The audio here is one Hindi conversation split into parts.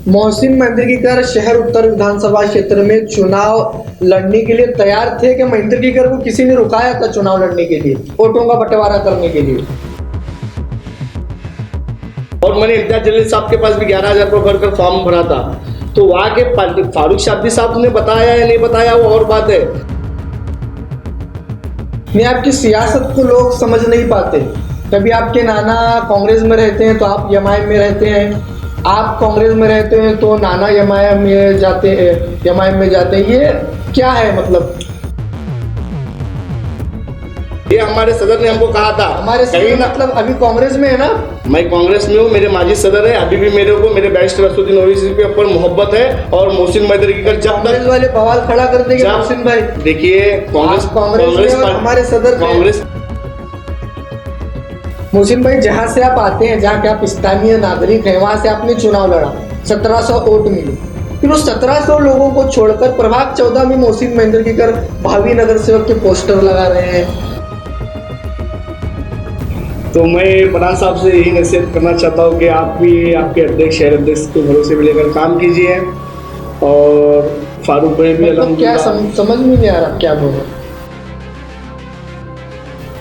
मोहसिन मैंद्रगीकर शहर उत्तर विधानसभा क्षेत्र में चुनाव लड़ने के लिए तैयार थे कि मैंद्रगीकर को किसी ने रुकाया था चुनाव लड़ने के लिए, वोटों का बंटवारा करने के लिए? और मैंने इम्तियाज जलील साहब के पास भी 11,000 रुपये भरकर फॉर्म भरा था। तो वहाँ के फारूक शाब्दी साहब ने बताया या नहीं बताया वो और बात है। नहीं, आपकी सियासत को लोग समझ नहीं पाते। कभी आपके नाना कांग्रेस में रहते हैं तो आप एमआईएम में रहते हैं, आप कांग्रेस में रहते हैं तो नाना एमआईएम में जाते हैं। ये क्या है मतलब? ये हमारे सदर ने हमको कहा था। हमारे सदर मतलब अभी कांग्रेस में है ना? मैं कांग्रेस में हूँ, मेरे माजी सदर है। अभी भी मेरे को मेरे बैरिस्टर असदुद्दीन ओवैसी के ऊपर मोहब्बत है। और मोहसिन मैंद्रगीकर जब कांग्रेस वाले बवाल खड़ा कर देंगे मोहसिन भाई। देखिए कांग्रेस हमारे सदर कांग्रेस मोहसिन भाई, जहाँ से आप आते हैं, जहाँ पे आप स्थानीय नागरिक हैं, वहाँ से आपने चुनाव लड़ा, 1700 वोट मिले। फिर उस 1700 लोगों को छोड़कर प्रभाग 14 में मोहसिन मैंद्रगीकर भावी नगर सेवक के पोस्टर लगा रहे हैं। तो मैं प्रधान साहब से यही नसीहत करना चाहता हूँ कि आप भी आपके अध्यक्ष शहर अध्यक्ष के भरोसे में लेकर काम कीजिए। और फारूक भाई भी मतलब क्या समझ में नहीं आ रहा क्या बोल रहे?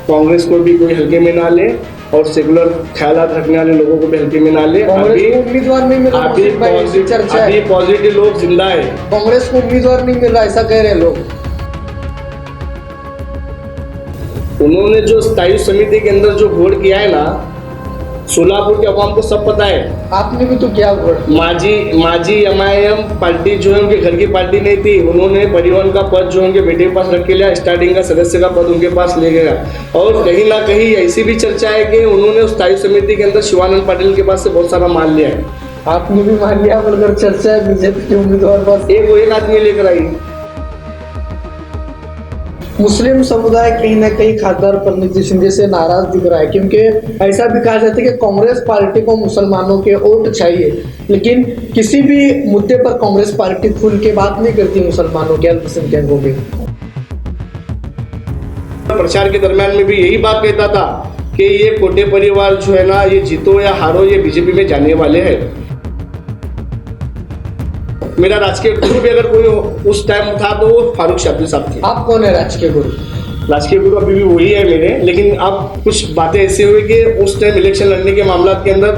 कांग्रेस को भी कोई हल्के में ना ले और सेकुलर ख्यालात रखने वाले लोगों को भी हल्के में ना ले। कांग्रेस को उम्मीदवार नहीं मिल रहा, अभी पॉजिटिव लोग जिंदा है। कांग्रेस को उम्मीदवार नहीं मिल रहा, ऐसा कह रहे हैं लोग। उन्होंने जो स्थायी समिति के अंदर जो वोट किया है ना, सोलापुर के अवाम को सब पता है। आपने भी तो क्या वोट? माजी एमआईएम पार्टी जो है उनके घर की पार्टी नहीं थी। उन्होंने परिवहन का पद जो उनके बेटे के पास रख के लिया, स्टार्टिंग का सदस्य का पद उनके पास ले गया। और कहीं ना कहीं ऐसी भी चर्चा है कि उन्होंने उस स्थायी समिति के अंदर शिवानंद पाटिल के पास से बहुत सारा माल लिया है। आपने भी मान लिया, अगर चर्चा है बीजेपी के उम्मीदवार पास एक आदमी लेकर आई। मुस्लिम समुदाय कहीं ना कहीं खासदार परनीत शिंदे से नाराज दिख रहा है, क्योंकि ऐसा भी कहा जाता है कि कांग्रेस पार्टी को मुसलमानों के वोट चाहिए, लेकिन किसी भी मुद्दे पर कांग्रेस पार्टी खुल के बात नहीं करती मुसलमानों के, अल्पसंख्यकों की। प्रचार के दरमियान में भी यही बात कहता था कि ये कोटे परिवार जो है ना, ये जीतो या हारो, ये बीजेपी में जाने वाले हैं। मेरा राजकीय गुरु भी अगर कोई उस टाइम था तो वो फारूक शाब्दी साहब थे। आप कौन है राजकीय गुरु? राजकीय गुरु अभी भी वही है मेरे, लेकिन अब कुछ बातें ऐसी हुई कि उस टाइम इलेक्शन लड़ने के मामला के अंदर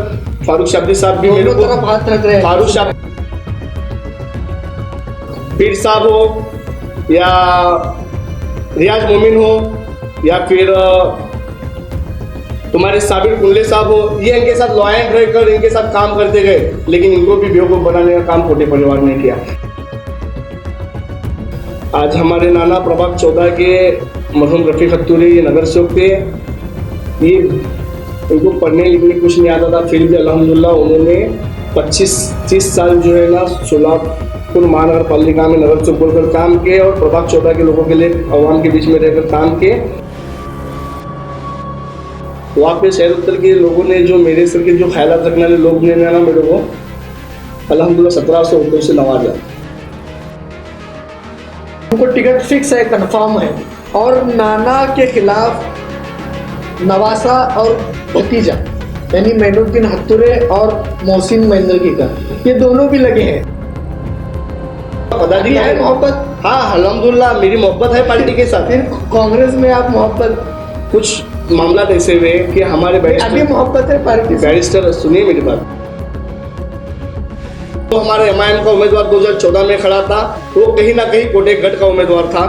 फारूक शाब्दी साहब भी मेरे को हाथ रख रहे हैं। फारूक शाब्दी पीर साहब हो या रियाज मोमिन हो या फिर तुम्हारे साबिर कुल्ले साहब हो, ये इनके साथ लॉयल रहकर इनके साथ काम करते गए, लेकिन इनको भी बेवकूफ बनाने का काम कोटे परिवार ने किया। आज हमारे नाना प्रभाग 14 के मरहूम रफीक अत्तूरी ये नगर सेवक थे। ये इनको पढ़ने लिखने कुछ नहीं आता था, फिर भी अल्हम्दुलिल्लाह उन्होंने 25-30 साल जो है ना सोलापुर महानगर पालिका में नगर सेवक बोलकर काम किए और प्रभाग 14 के लोगों के लिए आवाम के बीच में रहकर काम किए। वहाँ पे शहर उत्तर के लोगों ने जो मेरे सर के जो ख्यालात रखने वाले लोग ने ना मेरे को अल्हम्दुलिल्लाह 1700 वोटों से नवाजा। उनको टिकट फिक्स है, कंफर्म है। और नाना के खिलाफ नवासा और भतीजा यानी मैनुद्दीन हत्तुरे और मोहसिन मैंद्रगीकर, ये दोनों भी लगे हैं। पता नहीं है मोहब्बत? हाँ अल्हम्दुलिल्लाह मेरी मोहब्बत है पार्टी के साथ। फिर कांग्रेस में आप मोहब्बत? कुछ मामला ऐसे हुए कि हमारे अभी मोहब्बत है पार्टी से? बैरिस्टर सुनिए मेरी बात। तो हमारे एमआईएम का उम्मीदवार 2014 में खड़ा था, वो कहीं ना कहीं कोटे गढ़ का उम्मीदवार था।